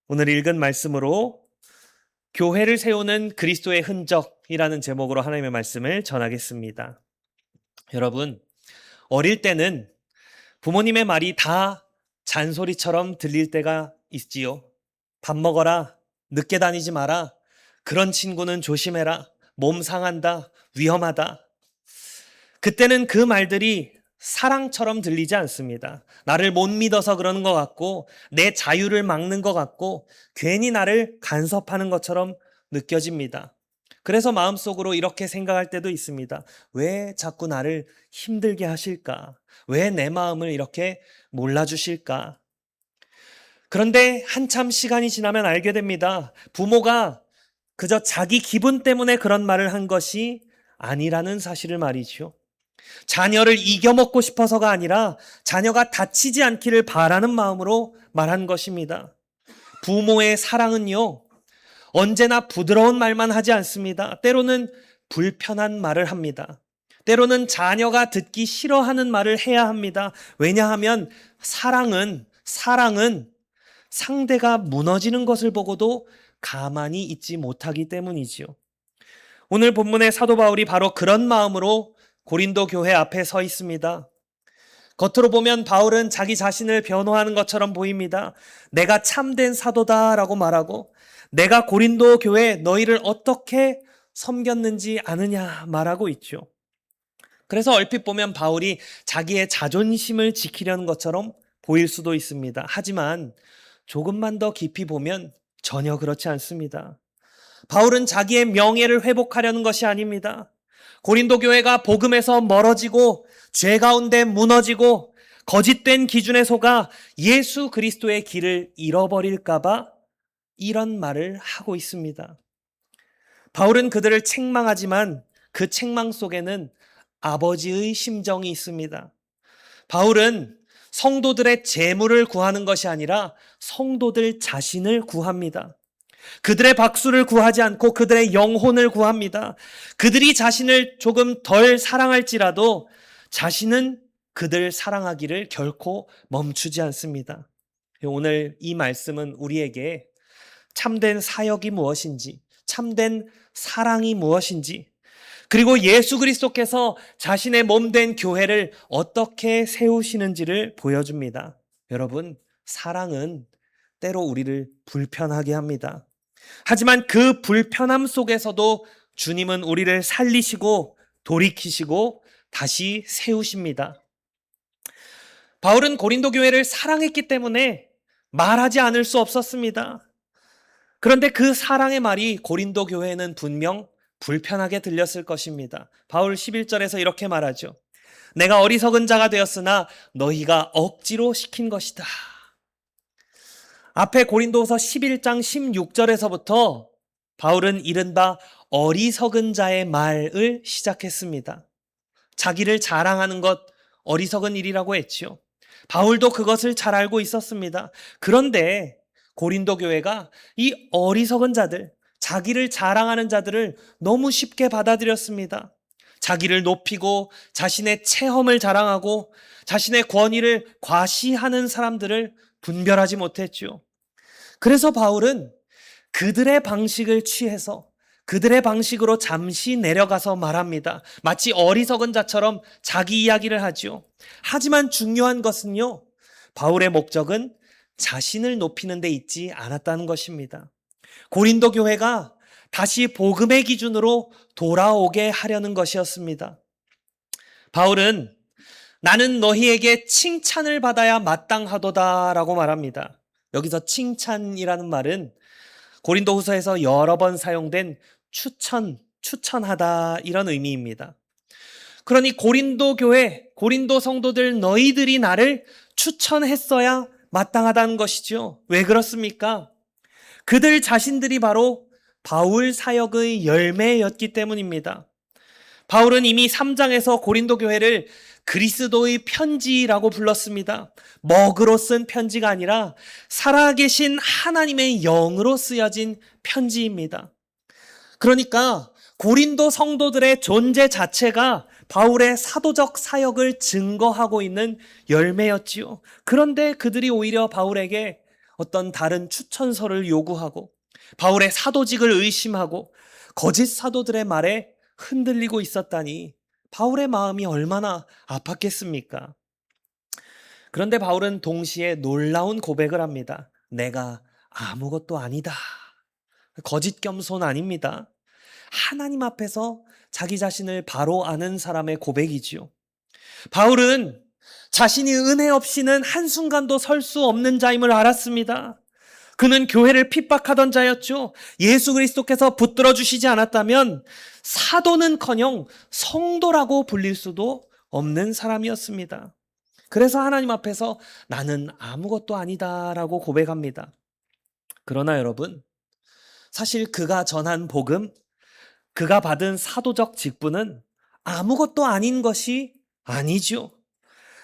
오늘 읽은 말씀으로 교회를 세우는 그리스도의 흔적이라는 제목으로 하나님의 말씀을 전하겠습니다. 여러분, 어릴 때는 부모님의 말이 다 잔소리처럼 들릴 때가 있지요. 밥 먹어라, 늦게 다니지 마라, 그런 친구는 조심해라, 몸 상한다, 위험하다. 그때는 그 말들이 사랑처럼 들리지 않습니다. 나를 못 믿어서 그러는 것 같고, 내 자유를 막는 것 같고, 괜히 나를 간섭하는 것처럼 느껴집니다. 그래서 마음속으로 이렇게 생각할 때도 있습니다. 왜 자꾸 나를 힘들게 하실까? 왜 내 마음을 이렇게 몰라주실까? 그런데 한참 시간이 지나면 알게 됩니다. 부모가 그저 자기 기분 때문에 그런 말을 한 것이 아니라는 사실을 말이죠. 자녀를 이겨먹고 싶어서가 아니라 자녀가 다치지 않기를 바라는 마음으로 말한 것입니다. 부모의 사랑은요, 언제나 부드러운 말만 하지 않습니다. 때로는 불편한 말을 합니다. 때로는 자녀가 듣기 싫어하는 말을 해야 합니다. 왜냐하면 사랑은 상대가 무너지는 것을 보고도 가만히 있지 못하기 때문이지요. 오늘 본문의 사도 바울이 바로 그런 마음으로 고린도 교회 앞에 서 있습니다. 겉으로 보면 바울은 자기 자신을 변호하는 것처럼 보입니다. 내가 참된 사도다라고 말하고, 내가 고린도 교회 너희를 어떻게 섬겼는지 아느냐 말하고 있죠. 그래서 얼핏 보면 바울이 자기의 자존심을 지키려는 것처럼 보일 수도 있습니다. 하지만 조금만 더 깊이 보면 전혀 그렇지 않습니다. 바울은 자기의 명예를 회복하려는 것이 아닙니다. 고린도 교회가 복음에서 멀어지고 죄 가운데 무너지고 거짓된 기준에 속아 예수 그리스도의 길을 잃어버릴까 봐 이런 말을 하고 있습니다. 바울은 그들을 책망하지만 그 책망 속에는 아버지의 심정이 있습니다. 바울은 성도들의 재물을 구하는 것이 아니라 성도들 자신을 구합니다. 그들의 박수를 구하지 않고 그들의 영혼을 구합니다. 그들이 자신을 조금 덜 사랑할지라도 자신은 그들 사랑하기를 결코 멈추지 않습니다. 오늘 이 말씀은 우리에게 참된 사역이 무엇인지, 참된 사랑이 무엇인지, 그리고 예수 그리스도께서 자신의 몸된 교회를 어떻게 세우시는지를 보여줍니다. 여러분, 사랑은 때로 우리를 불편하게 합니다. 하지만 그 불편함 속에서도 주님은 우리를 살리시고 돌이키시고 다시 세우십니다. 바울은 고린도 교회를 사랑했기 때문에 말하지 않을 수 없었습니다. 그런데 그 사랑의 말이 고린도 교회에는 분명 불편하게 들렸을 것입니다. 바울 11절에서 이렇게 말하죠. 내가 어리석은 자가 되었으나 너희가 억지로 시킨 것이다. 앞에 고린도후서 11장 16절에서부터 바울은 이른바 어리석은 자의 말을 시작했습니다. 자기를 자랑하는 것 어리석은 일이라고 했죠. 바울도 그것을 잘 알고 있었습니다. 그런데 고린도 교회가 이 어리석은 자들, 자기를 자랑하는 자들을 너무 쉽게 받아들였습니다. 자기를 높이고 자신의 체험을 자랑하고 자신의 권위를 과시하는 사람들을 분별하지 못했죠. 그래서 바울은 그들의 방식을 취해서 그들의 방식으로 잠시 내려가서 말합니다. 마치 어리석은 자처럼 자기 이야기를 하죠. 하지만 중요한 것은요, 바울의 목적은 자신을 높이는 데 있지 않았다는 것입니다. 고린도 교회가 다시 복음의 기준으로 돌아오게 하려는 것이었습니다. 바울은 나는 너희에게 칭찬을 받아야 마땅하도다라고 말합니다. 여기서 칭찬이라는 말은 고린도후서에서 여러 번 사용된 추천하다 이런 의미입니다. 그러니 고린도 교회, 고린도 성도들 너희들이 나를 추천했어야 마땅하다는 것이죠. 왜 그렇습니까? 그들 자신들이 바로 바울 사역의 열매였기 때문입니다. 바울은 이미 3장에서 고린도 교회를 그리스도의 편지라고 불렀습니다. 먹으로 쓴 편지가 아니라 살아계신 하나님의 영으로 쓰여진 편지입니다. 그러니까 고린도 성도들의 존재 자체가 바울의 사도적 사역을 증거하고 있는 열매였지요. 그런데 그들이 오히려 바울에게 어떤 다른 추천서를 요구하고 바울의 사도직을 의심하고 거짓 사도들의 말에 흔들리고 있었다니 바울의 마음이 얼마나 아팠겠습니까? 그런데 바울은 동시에 놀라운 고백을 합니다. 내가 아무것도 아니다. 거짓 겸손 아닙니다. 하나님 앞에서 자기 자신을 바로 아는 사람의 고백이지요. 바울은 자신이 은혜 없이는 한순간도 설 수 없는 자임을 알았습니다. 그는 교회를 핍박하던 자였죠. 예수 그리스도께서 붙들어 주시지 않았다면 사도는커녕 성도라고 불릴 수도 없는 사람이었습니다. 그래서 하나님 앞에서 나는 아무것도 아니다라고 고백합니다. 그러나 여러분, 사실 그가 전한 복음, 그가 받은 사도적 직분은 아무것도 아닌 것이 아니죠.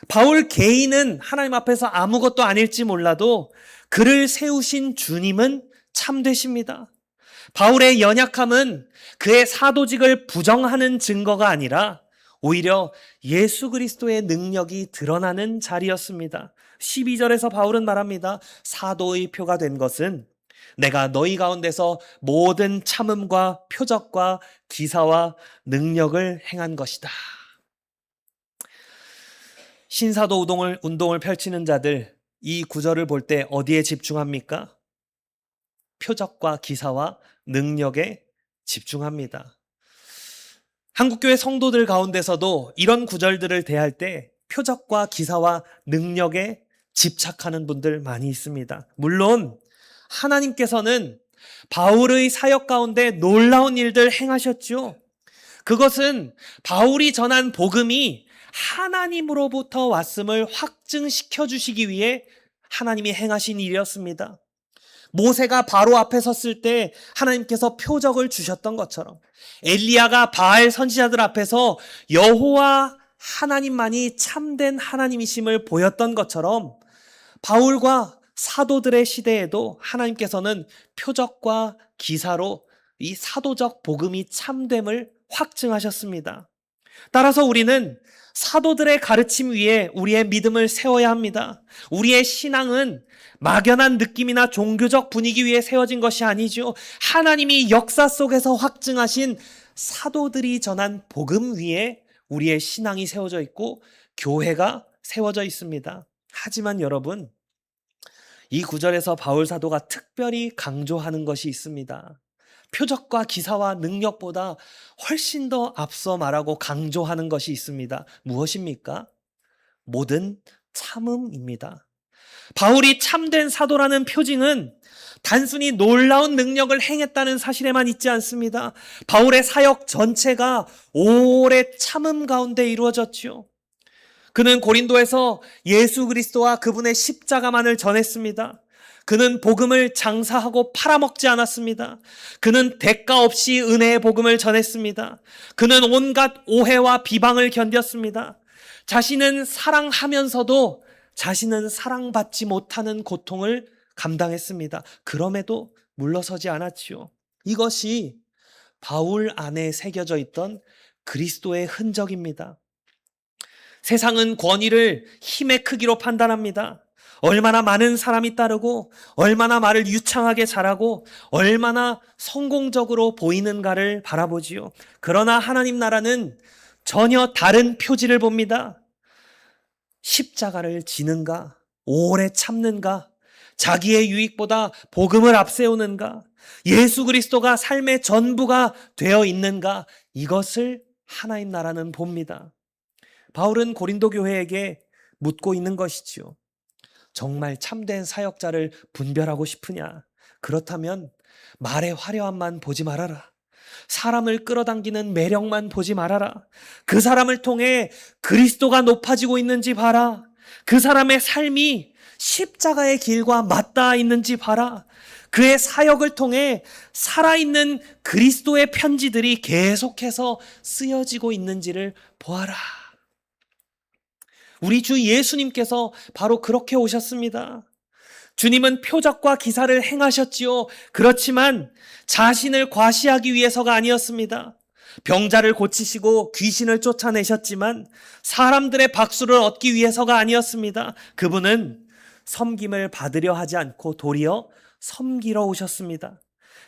바울 개인은 하나님 앞에서 아무것도 아닐지 몰라도 그를 세우신 주님은 참되십니다. 바울의 연약함은 그의 사도직을 부정하는 증거가 아니라 오히려 예수 그리스도의 능력이 드러나는 자리였습니다. 12절에서 바울은 말합니다. 사도의 표가 된 것은 내가 너희 가운데서 모든 참음과 표적과 기사와 능력을 행한 것이다. 신사도 운동을 펼치는 자들, 이 구절을 볼 때 어디에 집중합니까? 표적과 기사와 능력에 집중합니다. 한국교회 성도들 가운데서도 이런 구절들을 대할 때 표적과 기사와 능력에 집착하는 분들 많이 있습니다. 물론 하나님께서는 바울의 사역 가운데 놀라운 일들 행하셨죠. 그것은 바울이 전한 복음이 하나님으로부터 왔음을 확증시켜 주시기 위해 하나님이 행하신 일이었습니다. 모세가 바로 앞에 섰을 때 하나님께서 표적을 주셨던 것처럼 엘리야가 바알 선지자들 앞에서 여호와 하나님만이 참된 하나님이심을 보였던 것처럼 바울과 사도들의 시대에도 하나님께서는 표적과 기사로 이 사도적 복음이 참됨을 확증하셨습니다. 따라서 우리는 사도들의 가르침 위에 우리의 믿음을 세워야 합니다. 우리의 신앙은 막연한 느낌이나 종교적 분위기 위에 세워진 것이 아니죠. 하나님이 역사 속에서 확증하신 사도들이 전한 복음 위에 우리의 신앙이 세워져 있고 교회가 세워져 있습니다. 하지만 여러분, 이 구절에서 바울 사도가 특별히 강조하는 것이 있습니다. 표적과 기사와 능력보다 훨씬 더 앞서 말하고 강조하는 것이 있습니다. 무엇입니까? 모든 참음입니다. 바울이 참된 사도라는 표징은 단순히 놀라운 능력을 행했다는 사실에만 있지 않습니다. 바울의 사역 전체가 오래 참음 가운데 이루어졌지요. 그는 고린도에서 예수 그리스도와 그분의 십자가만을 전했습니다. 그는 복음을 장사하고 팔아먹지 않았습니다. 그는 대가 없이 은혜의 복음을 전했습니다. 그는 온갖 오해와 비방을 견뎠습니다. 자신은 사랑하면서도 자신은 사랑받지 못하는 고통을 감당했습니다. 그럼에도 물러서지 않았지요. 이것이 바울 안에 새겨져 있던 그리스도의 흔적입니다. 세상은 권위를 힘의 크기로 판단합니다. 얼마나 많은 사람이 따르고 얼마나 말을 유창하게 잘하고 얼마나 성공적으로 보이는가를 바라보지요. 그러나 하나님 나라는 전혀 다른 표지를 봅니다. 십자가를 지는가, 오래 참는가, 자기의 유익보다 복음을 앞세우는가, 예수 그리스도가 삶의 전부가 되어 있는가, 이것을 하나님 나라는 봅니다. 바울은 고린도 교회에게 묻고 있는 것이지요. 정말 참된 사역자를 분별하고 싶으냐? 그렇다면 말의 화려함만 보지 말아라. 사람을 끌어당기는 매력만 보지 말아라. 그 사람을 통해 그리스도가 높아지고 있는지 봐라. 그 사람의 삶이 십자가의 길과 맞닿아 있는지 봐라. 그의 사역을 통해 살아있는 그리스도의 편지들이 계속해서 쓰여지고 있는지를 보아라. 우리 주 예수님께서 바로 그렇게 오셨습니다. 주님은 표적과 기사를 행하셨지요. 그렇지만 자신을 과시하기 위해서가 아니었습니다. 병자를 고치시고 귀신을 쫓아내셨지만 사람들의 박수를 얻기 위해서가 아니었습니다. 그분은 섬김을 받으려 하지 않고 도리어 섬기러 오셨습니다.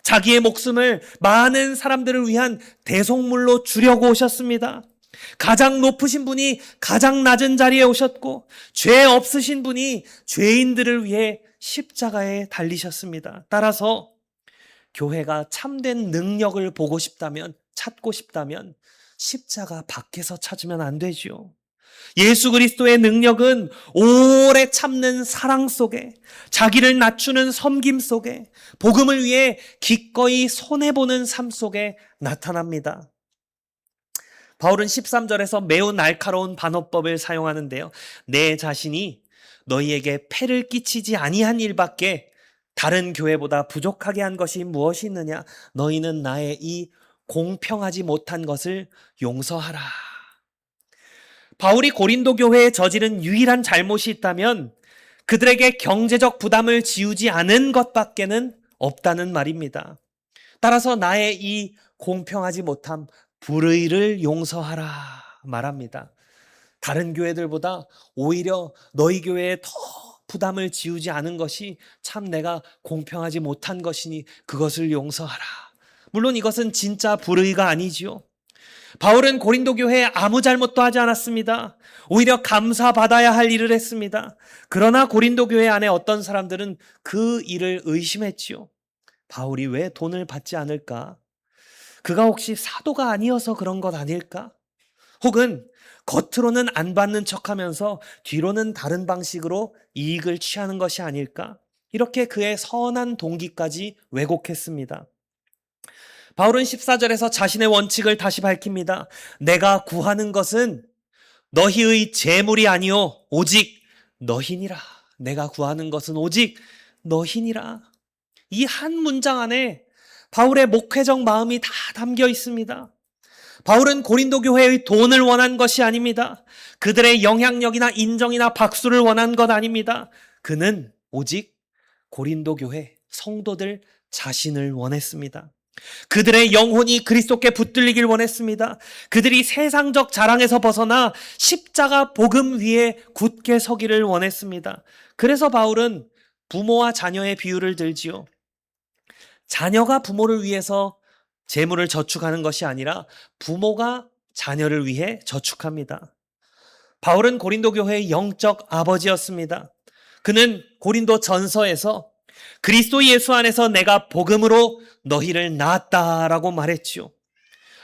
자기의 목숨을 많은 사람들을 위한 대속물로 주려고 오셨습니다. 가장 높으신 분이 가장 낮은 자리에 오셨고, 죄 없으신 분이 죄인들을 위해 십자가에 달리셨습니다. 따라서 교회가 참된 능력을 보고 싶다면, 찾고 싶다면 십자가 밖에서 찾으면 안 되지요. 예수 그리스도의 능력은 오래 참는 사랑 속에, 자기를 낮추는 섬김 속에, 복음을 위해 기꺼이 손해보는 삶 속에 나타납니다. 바울은 13절에서 매우 날카로운 반어법을 사용하는데요. 내 자신이 너희에게 폐를 끼치지 아니한 일밖에 다른 교회보다 부족하게 한 것이 무엇이 있느냐? 너희는 나의 이 공평하지 못한 것을 용서하라. 바울이 고린도 교회에 저지른 유일한 잘못이 있다면 그들에게 경제적 부담을 지우지 않은 것밖에는 없다는 말입니다. 따라서 나의 이 공평하지 못함, 불의를 용서하라 말합니다. 다른 교회들보다 오히려 너희 교회에 더 부담을 지우지 않은 것이 참 내가 공평하지 못한 것이니 그것을 용서하라. 물론 이것은 진짜 불의가 아니지요. 바울은 고린도 교회에 아무 잘못도 하지 않았습니다. 오히려 감사받아야 할 일을 했습니다. 그러나 고린도 교회 안에 어떤 사람들은 그 일을 의심했지요. 바울이 왜 돈을 받지 않을까? 그가 혹시 사도가 아니어서 그런 것 아닐까? 혹은 겉으로는 안 받는 척하면서 뒤로는 다른 방식으로 이익을 취하는 것이 아닐까? 이렇게 그의 선한 동기까지 왜곡했습니다. 바울은 14절에서 자신의 원칙을 다시 밝힙니다. 내가 구하는 것은 너희의 재물이 아니요 오직 너희니라. 내가 구하는 것은 오직 너희니라. 이 한 문장 안에 바울의 목회적 마음이 다 담겨 있습니다. 바울은 고린도 교회의 돈을 원한 것이 아닙니다. 그들의 영향력이나 인정이나 박수를 원한 것 아닙니다. 그는 오직 고린도 교회 성도들 자신을 원했습니다. 그들의 영혼이 그리스도께 붙들리길 원했습니다. 그들이 세상적 자랑에서 벗어나 십자가 복음 위에 굳게 서기를 원했습니다. 그래서 바울은 부모와 자녀의 비유를 들지요. 자녀가 부모를 위해서 재물을 저축하는 것이 아니라 부모가 자녀를 위해 저축합니다. 바울은 고린도 교회의 영적 아버지였습니다. 그는 고린도 전서에서 그리스도 예수 안에서 내가 복음으로 너희를 낳았다라고 말했지요.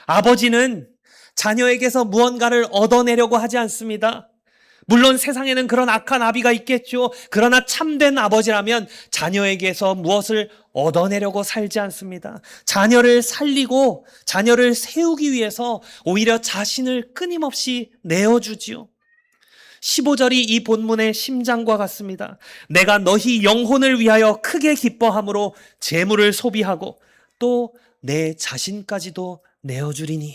아버지는 자녀에게서 무언가를 얻어내려고 하지 않습니다. 물론 세상에는 그런 악한 아비가 있겠죠. 그러나 참된 아버지라면 자녀에게서 무엇을 얻어내려고 살지 않습니다. 자녀를 살리고 자녀를 세우기 위해서 오히려 자신을 끊임없이 내어주지요. 15절이 이 본문의 심장과 같습니다. 내가 너희 영혼을 위하여 크게 기뻐함으로 재물을 소비하고 또 내 자신까지도 내어주리니.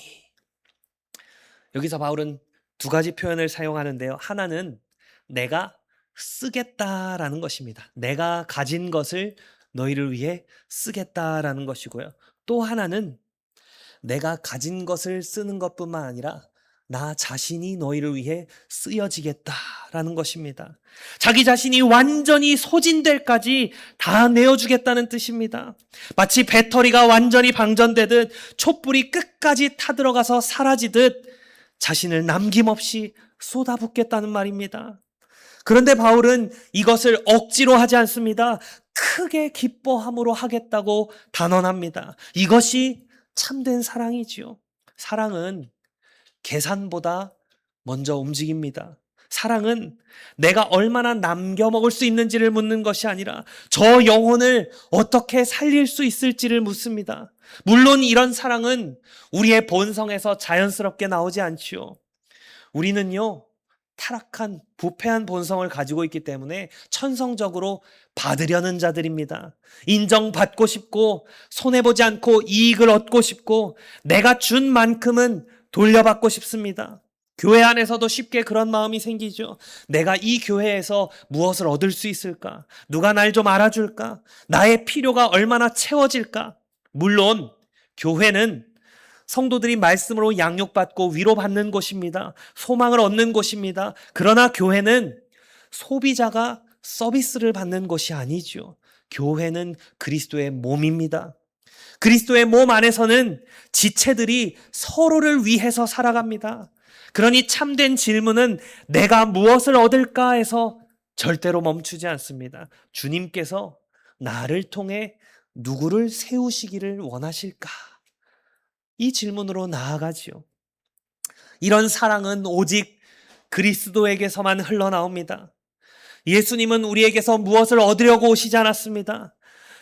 여기서 바울은 두 가지 표현을 사용하는데요. 하나는 내가 쓰겠다라는 것입니다. 내가 가진 것을 너희를 위해 쓰겠다라는 것이고요. 또 하나는 내가 가진 것을 쓰는 것뿐만 아니라 나 자신이 너희를 위해 쓰여지겠다라는 것입니다. 자기 자신이 완전히 소진될까지 다 내어주겠다는 뜻입니다. 마치 배터리가 완전히 방전되듯 촛불이 끝까지 타들어가서 사라지듯 자신을 남김없이 쏟아붓겠다는 말입니다. 그런데 바울은 이것을 억지로 하지 않습니다. 크게 기뻐함으로 하겠다고 단언합니다. 이것이 참된 사랑이지요. 사랑은 계산보다 먼저 움직입니다. 사랑은 내가 얼마나 남겨 먹을 수 있는지를 묻는 것이 아니라 저 영혼을 어떻게 살릴 수 있을지를 묻습니다. 물론 이런 사랑은 우리의 본성에서 자연스럽게 나오지 않지요. 우리는요, 타락한 부패한 본성을 가지고 있기 때문에 천성적으로 받으려는 자들입니다. 인정받고 싶고 손해보지 않고 이익을 얻고 싶고 내가 준 만큼은 돌려받고 싶습니다. 교회 안에서도 쉽게 그런 마음이 생기죠. 내가 이 교회에서 무엇을 얻을 수 있을까? 누가 날 좀 알아줄까? 나의 필요가 얼마나 채워질까? 물론 교회는 성도들이 말씀으로 양육받고 위로받는 곳입니다. 소망을 얻는 곳입니다. 그러나 교회는 소비자가 서비스를 받는 것이 아니죠. 교회는 그리스도의 몸입니다. 그리스도의 몸 안에서는 지체들이 서로를 위해서 살아갑니다. 그러니 참된 질문은 내가 무엇을 얻을까 해서 절대로 멈추지 않습니다. 주님께서 나를 통해 누구를 세우시기를 원하실까? 이 질문으로 나아가지요. 이런 사랑은 오직 그리스도에게서만 흘러나옵니다. 예수님은 우리에게서 무엇을 얻으려고 오시지 않았습니다.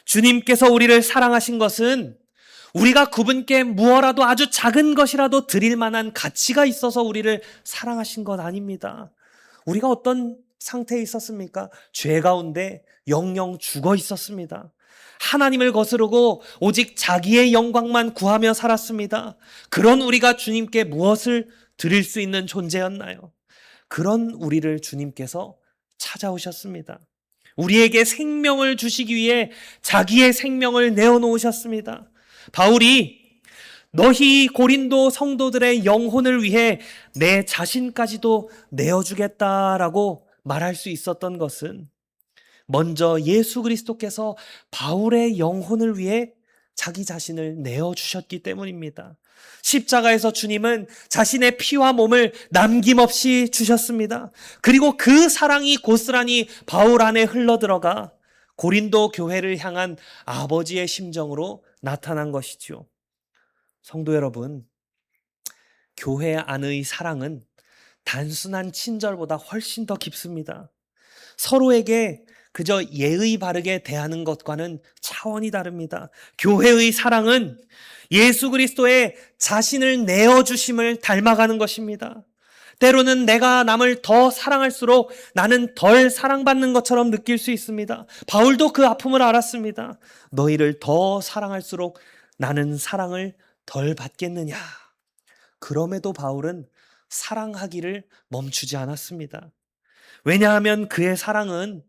주님께서 우리를 사랑하신 것은 우리가 그분께 무엇라도 아주 작은 것이라도 드릴 만한 가치가 있어서 우리를 사랑하신 것 아닙니다. 우리가 어떤 상태에 있었습니까? 죄 가운데 영영 죽어 있었습니다. 하나님을 거스르고 오직 자기의 영광만 구하며 살았습니다. 그런 우리가 주님께 무엇을 드릴 수 있는 존재였나요? 그런 우리를 주님께서 찾아오셨습니다. 우리에게 생명을 주시기 위해 자기의 생명을 내어놓으셨습니다. 바울이 너희 고린도 성도들의 영혼을 위해 내 자신까지도 내어주겠다라고 말할 수 있었던 것은 먼저 예수 그리스도께서 바울의 영혼을 위해 자기 자신을 내어주셨기 때문입니다. 십자가에서 주님은 자신의 피와 몸을 남김없이 주셨습니다. 그리고 그 사랑이 고스란히 바울 안에 흘러들어가 고린도 교회를 향한 아버지의 심정으로 나타난 것이죠. 성도 여러분, 교회 안의 사랑은 단순한 친절보다 훨씬 더 깊습니다. 서로에게 그저 예의 바르게 대하는 것과는 차원이 다릅니다. 교회의 사랑은 예수 그리스도의 자신을 내어주심을 닮아가는 것입니다. 때로는 내가 남을 더 사랑할수록 나는 덜 사랑받는 것처럼 느낄 수 있습니다. 바울도 그 아픔을 알았습니다. 너희를 더 사랑할수록 나는 사랑을 덜 받겠느냐. 그럼에도 바울은 사랑하기를 멈추지 않았습니다. 왜냐하면 그의 사랑은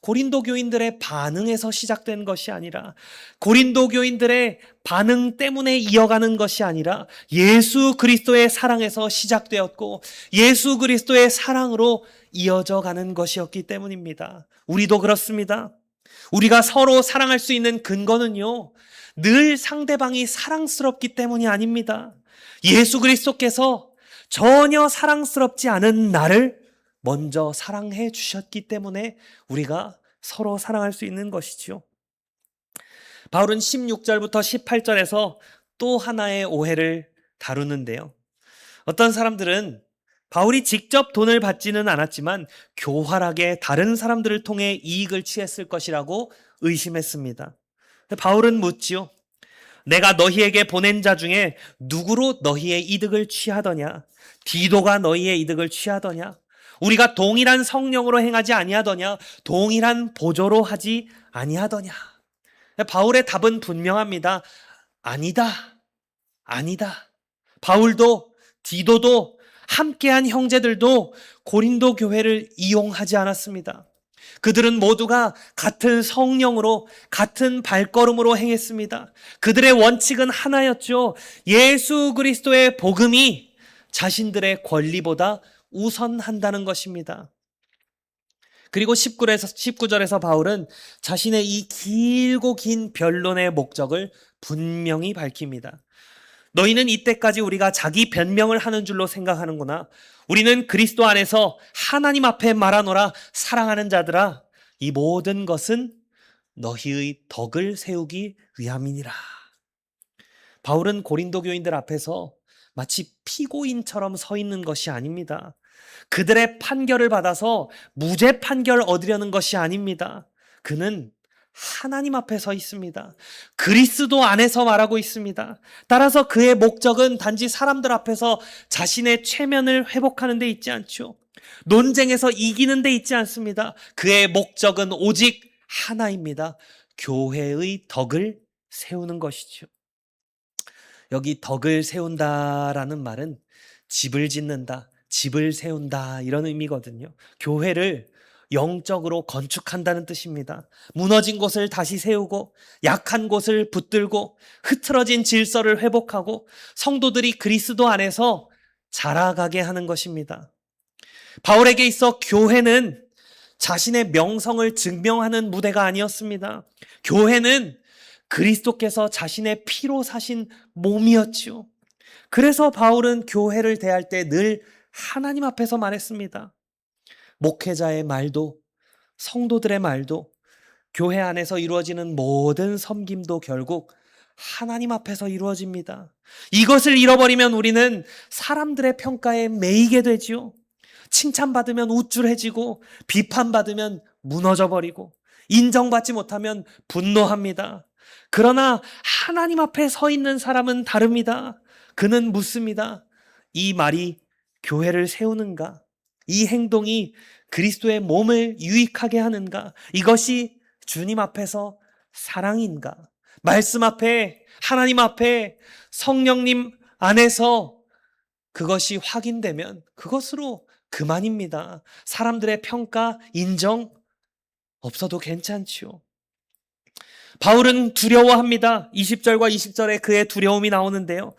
고린도 교인들의 반응에서 시작된 것이 아니라, 고린도 교인들의 반응 때문에 이어가는 것이 아니라 예수 그리스도의 사랑에서 시작되었고 예수 그리스도의 사랑으로 이어져 가는 것이었기 때문입니다. 우리도 그렇습니다. 우리가 서로 사랑할 수 있는 근거는요, 늘 상대방이 사랑스럽기 때문이 아닙니다. 예수 그리스도께서 전혀 사랑스럽지 않은 나를 먼저 사랑해 주셨기 때문에 우리가 서로 사랑할 수 있는 것이지요. 바울은 16절부터 18절에서 또 하나의 오해를 다루는데요. 어떤 사람들은 바울이 직접 돈을 받지는 않았지만 교활하게 다른 사람들을 통해 이익을 취했을 것이라고 의심했습니다. 바울은 묻지요. 내가 너희에게 보낸 자 중에 누구로 너희의 이득을 취하더냐? 디도가 너희의 이득을 취하더냐? 우리가 동일한 성령으로 행하지 아니하더냐? 동일한 보조로 하지 아니하더냐? 바울의 답은 분명합니다. 아니다. 아니다. 바울도 디도도 함께한 형제들도 고린도 교회를 이용하지 않았습니다. 그들은 모두가 같은 성령으로 같은 발걸음으로 행했습니다. 그들의 원칙은 하나였죠. 예수 그리스도의 복음이 자신들의 권리보다 우선한다는 것입니다. 그리고 19절에서 바울은 자신의 이 길고 긴 변론의 목적을 분명히 밝힙니다. 너희는 이때까지 우리가 자기 변명을 하는 줄로 생각하는구나. 우리는 그리스도 안에서 하나님 앞에 말하노라. 사랑하는 자들아, 이 모든 것은 너희의 덕을 세우기 위함이니라. 바울은 고린도 교인들 앞에서 마치 피고인처럼 서 있는 것이 아닙니다. 그들의 판결을 받아서 무죄 판결을 얻으려는 것이 아닙니다. 그는 하나님 앞에 서 있습니다. 그리스도 안에서 말하고 있습니다. 따라서 그의 목적은 단지 사람들 앞에서 자신의 체면을 회복하는 데 있지 않죠. 논쟁에서 이기는 데 있지 않습니다. 그의 목적은 오직 하나입니다. 교회의 덕을 세우는 것이죠. 여기 덕을 세운다라는 말은 집을 짓는다, 집을 세운다 이런 의미거든요. 교회를 영적으로 건축한다는 뜻입니다. 무너진 곳을 다시 세우고 약한 곳을 붙들고 흐트러진 질서를 회복하고 성도들이 그리스도 안에서 자라가게 하는 것입니다. 바울에게 있어 교회는 자신의 명성을 증명하는 무대가 아니었습니다. 교회는 그리스도께서 자신의 피로 사신 몸이었지요. 그래서 바울은 교회를 대할 때 늘 하나님 앞에서 말했습니다. 목회자의 말도, 성도들의 말도, 교회 안에서 이루어지는 모든 섬김도 결국 하나님 앞에서 이루어집니다. 이것을 잃어버리면 우리는 사람들의 평가에 매이게 되지요. 칭찬받으면 우쭐해지고, 비판받으면 무너져버리고, 인정받지 못하면 분노합니다. 그러나 하나님 앞에 서 있는 사람은 다릅니다. 그는 묻습니다. 이 말이 교회를 세우는가? 이 행동이 그리스도의 몸을 유익하게 하는가? 이것이 주님 앞에서 사랑인가? 말씀 앞에, 하나님 앞에, 성령님 안에서 그것이 확인되면 그것으로 그만입니다. 사람들의 평가, 인정 없어도 괜찮지요. 바울은 두려워합니다. 20절과 20절에 그의 두려움이 나오는데요.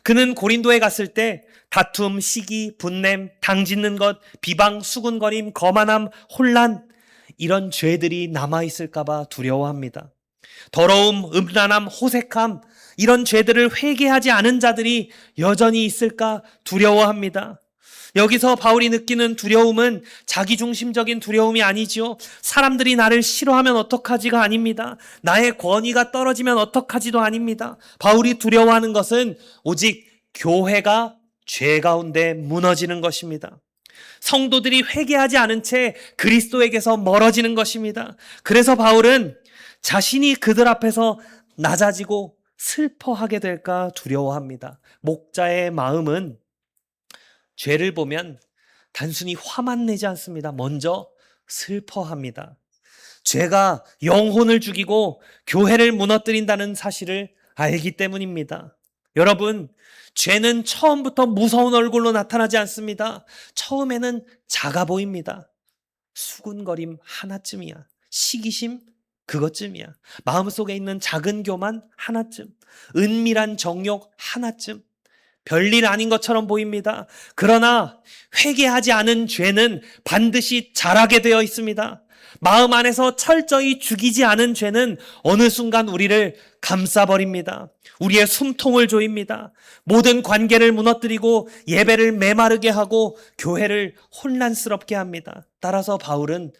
그는 고린도에 갔을 때 다툼, 시기, 분냄, 당짓는 것, 비방, 수군거림, 거만함, 혼란, 이런 죄들이 남아있을까 봐 두려워합니다. 더러움, 음란함, 호색함, 이런 죄들을 회개하지 않은 자들이 여전히 있을까 두려워합니다. 여기서 바울이 느끼는 두려움은 자기중심적인 두려움이 아니지요. 사람들이 나를 싫어하면 어떡하지가 아닙니다. 나의 권위가 떨어지면 어떡하지도 아닙니다. 바울이 두려워하는 것은 오직 교회가 죄 가운데 무너지는 것입니다. 성도들이 회개하지 않은 채 그리스도에게서 멀어지는 것입니다. 그래서 바울은 자신이 그들 앞에서 낮아지고 슬퍼하게 될까 두려워합니다. 목자의 마음은 죄를 보면 단순히 화만 내지 않습니다. 먼저 슬퍼합니다. 죄가 영혼을 죽이고 교회를 무너뜨린다는 사실을 알기 때문입니다. 여러분, 죄는 처음부터 무서운 얼굴로 나타나지 않습니다. 처음에는 작아 보입니다. 수군거림 하나쯤이야. 시기심 그것쯤이야. 마음속에 있는 작은 교만 하나쯤. 은밀한 정욕 하나쯤. 별일 아닌 것처럼 보입니다. 그러나 회개하지 않은 죄는 반드시 자라게 되어 있습니다. 마음 안에서 철저히 죽이지 않은 죄는 어느 순간 우리를 감싸버립니다. 우리의 숨통을 조입니다. 모든 관계를 무너뜨리고 예배를 메마르게 하고 교회를 혼란스럽게 합니다. 따라서 바울은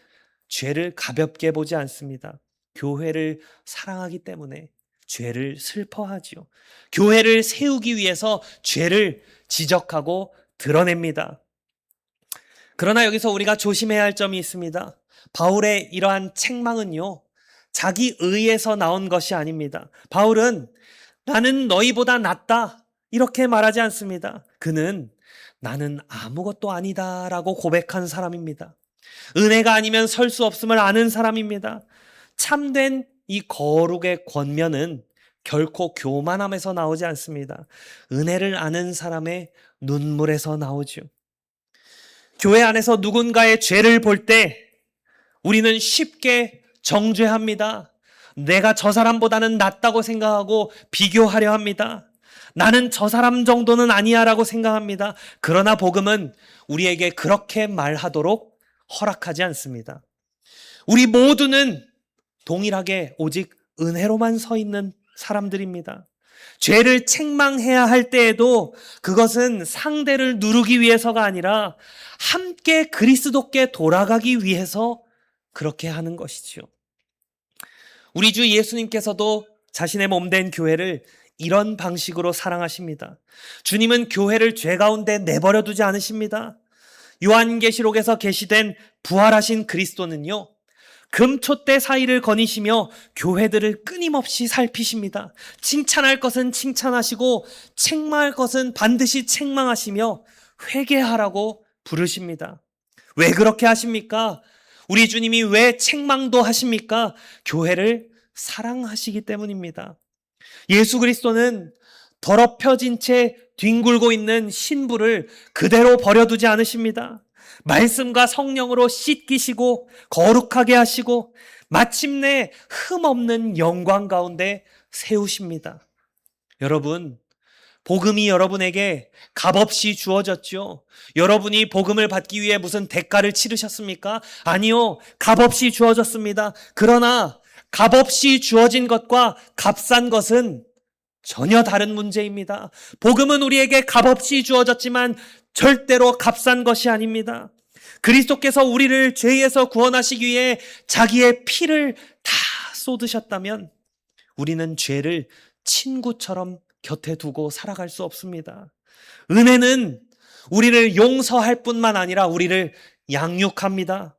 죄를 가볍게 보지 않습니다. 교회를 사랑하기 때문에 죄를 슬퍼하지요. 교회를 세우기 위해서 죄를 지적하고 드러냅니다. 그러나 여기서 우리가 조심해야 할 점이 있습니다. 바울의 이러한 책망은요, 자기 의에서 나온 것이 아닙니다. 바울은 나는 너희보다 낫다 이렇게 말하지 않습니다. 그는 나는 아무것도 아니다 라고 고백한 사람입니다. 은혜가 아니면 설 수 없음을 아는 사람입니다. 참된 이 거룩의 권면은 결코 교만함에서 나오지 않습니다. 은혜를 아는 사람의 눈물에서 나오죠. 교회 안에서 누군가의 죄를 볼 때 우리는 쉽게 정죄합니다. 내가 저 사람보다는 낫다고 생각하고 비교하려 합니다. 나는 저 사람 정도는 아니야 라고 생각합니다. 그러나 복음은 우리에게 그렇게 말하도록 허락하지 않습니다. 우리 모두는 동일하게 오직 은혜로만 서 있는 사람들입니다. 죄를 책망해야 할 때에도 그것은 상대를 누르기 위해서가 아니라 함께 그리스도께 돌아가기 위해서 그렇게 하는 것이지요. 우리 주 예수님께서도 자신의 몸된 교회를 이런 방식으로 사랑하십니다. 주님은 교회를 죄 가운데 내버려 두지 않으십니다. 요한계시록에서 계시된 부활하신 그리스도는요, 금촛대 사이를 거니시며 교회들을 끊임없이 살피십니다. 칭찬할 것은 칭찬하시고 책망할 것은 반드시 책망하시며 회개하라고 부르십니다. 왜 그렇게 하십니까? 우리 주님이 왜 책망도 하십니까? 교회를 사랑하시기 때문입니다. 예수 그리스도는 더럽혀진 채 뒹굴고 있는 신부를 그대로 버려두지 않으십니다. 말씀과 성령으로 씻기시고 거룩하게 하시고 마침내 흠없는 영광 가운데 세우십니다. 여러분, 복음이 여러분에게 값없이 주어졌죠. 여러분이 복음을 받기 위해 무슨 대가를 치르셨습니까? 아니요. 값없이 주어졌습니다. 그러나 값없이 주어진 것과 값싼 것은 전혀 다른 문제입니다. 복음은 우리에게 값없이 주어졌지만 절대로 값싼 것이 아닙니다. 그리스도께서 우리를 죄에서 구원하시기 위해 자기의 피를 다 쏟으셨다면 우리는 죄를 친구처럼 곁에 두고 살아갈 수 없습니다. 은혜는 우리를 용서할 뿐만 아니라 우리를 양육합니다.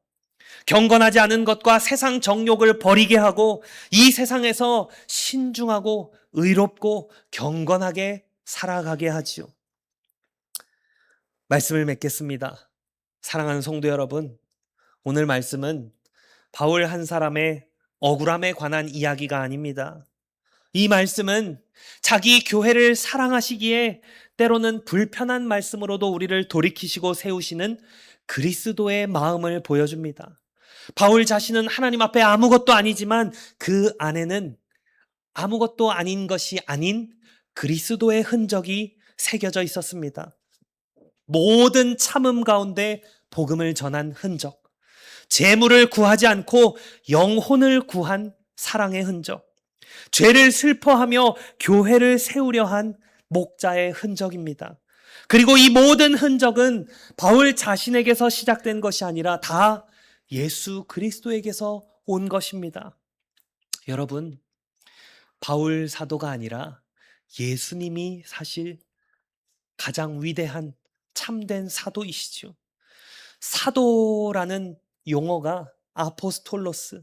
경건하지 않은 것과 세상 정욕을 버리게 하고 이 세상에서 신중하고 의롭고 경건하게 살아가게 하지요. 말씀을 맺겠습니다. 사랑하는 성도 여러분, 오늘 말씀은 바울 한 사람의 억울함에 관한 이야기가 아닙니다. 이 말씀은 자기 교회를 사랑하시기에 때로는 불편한 말씀으로도 우리를 돌이키시고 세우시는 그리스도의 마음을 보여줍니다. 바울 자신은 하나님 앞에 아무것도 아니지만 그 안에는 아무것도 아닌 것이 아닌 그리스도의 흔적이 새겨져 있었습니다. 모든 참음 가운데 복음을 전한 흔적, 재물을 구하지 않고 영혼을 구한 사랑의 흔적, 죄를 슬퍼하며 교회를 세우려 한 목자의 흔적입니다. 그리고 이 모든 흔적은 바울 자신에게서 시작된 것이 아니라 다 예수 그리스도에게서 온 것입니다. 여러분, 바울 사도가 아니라 예수님이 사실 가장 위대한 참된 사도이시죠. 사도라는 용어가 아포스톨로스,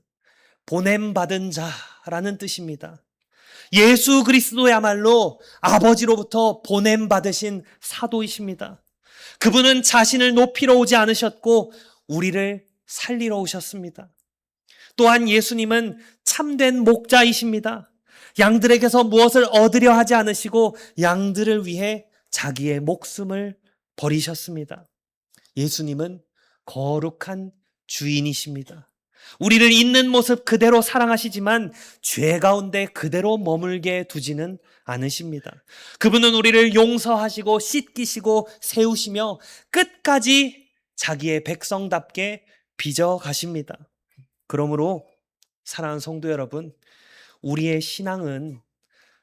보냄받은 자라는 뜻입니다. 예수 그리스도야말로 아버지로부터 보냄받으신 사도이십니다. 그분은 자신을 높이러 오지 않으셨고 우리를 살리러 오셨습니다. 또한 예수님은 참된 목자이십니다. 양들에게서 무엇을 얻으려 하지 않으시고 양들을 위해 자기의 목숨을 버리셨습니다. 예수님은 거룩한 주인이십니다. 우리를 있는 모습 그대로 사랑하시지만 죄 가운데 그대로 머물게 두지는 않으십니다. 그분은 우리를 용서하시고 씻기시고 세우시며 끝까지 자기의 백성답게 빚어 가십니다. 그러므로 사랑하는 성도 여러분, 우리의 신앙은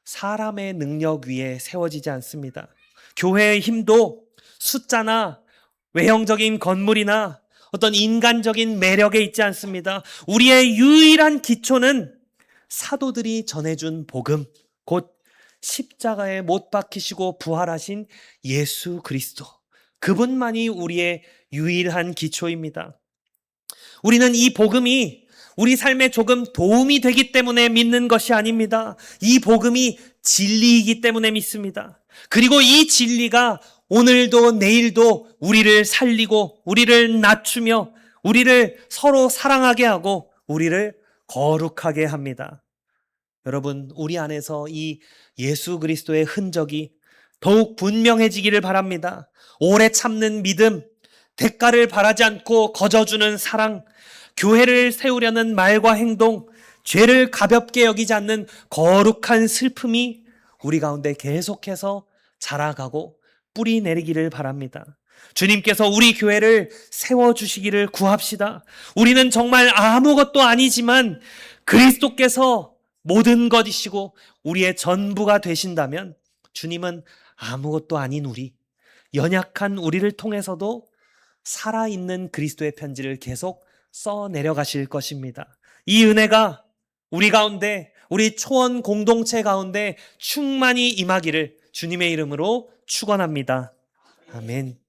사람의 능력 위에 세워지지 않습니다. 교회의 힘도 숫자나 외형적인 건물이나 어떤 인간적인 매력에 있지 않습니다. 우리의 유일한 기초는 사도들이 전해준 복음, 곧 십자가에 못 박히시고 부활하신 예수 그리스도, 그분만이 우리의 유일한 기초입니다. 우리는 이 복음이 우리 삶에 조금 도움이 되기 때문에 믿는 것이 아닙니다. 이 복음이 진리이기 때문에 믿습니다. 그리고 이 진리가 오늘도 내일도 우리를 살리고 우리를 낮추며 우리를 서로 사랑하게 하고 우리를 거룩하게 합니다. 여러분, 우리 안에서 이 예수 그리스도의 흔적이 더욱 분명해지기를 바랍니다. 오래 참는 믿음, 대가를 바라지 않고 거저주는 사랑, 교회를 세우려는 말과 행동, 죄를 가볍게 여기지 않는 거룩한 슬픔이 우리 가운데 계속해서 자라가고 뿌리 내리기를 바랍니다. 주님께서 우리 교회를 세워주시기를 구합시다. 우리는 정말 아무것도 아니지만 그리스도께서 모든 것이시고 우리의 전부가 되신다면 주님은 아무것도 아닌 우리, 연약한 우리를 통해서도 살아있는 그리스도의 편지를 계속 써 내려가실 것입니다. 이 은혜가 우리 가운데, 우리 초원 공동체 가운데 충만히 임하기를 주님의 이름으로 축원합니다. 아멘.